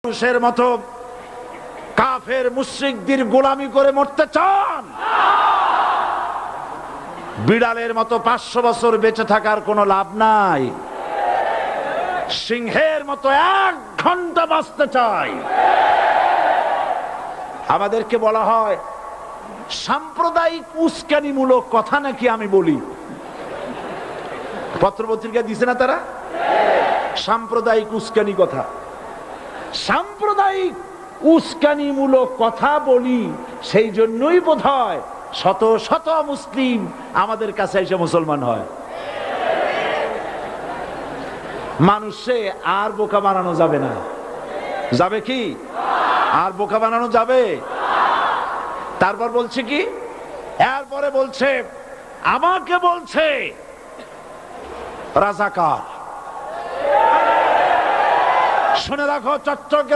মানুষের মতো কাফের মুশরিকদের গোলামি করে মরতে চান? বিড়ালের মতো 500 বছর বেঁচে থাকার কোনো লাভ নাই। সিংহের মতো 1 ঘন্টা বাঁচতে চাই। আমাদেরকে বলা হয় সাম্প্রদায়িক উস্কানিমূলক কথা নাকি আমি বলি। পত্রপত্রিকা দিছে না তারা? সাম্প্রদায়িক উস্কানি কথা, সাম্প্রদায়িক উস্কানিমূলক কথা বলি। সেই জন্যই বোধহয় শত শত মুসলিম আমাদের কাছে এসে মুসলমান হয়। মানুষে আর বোকা বানানো যাবে না। যাবে কি? আর বোকা বানানো যাবে? তারপর বলছে কি? এরপরে বলছে আমাকে বলছে রাজাকার। শুনে রাখো, চট্টগ্রাম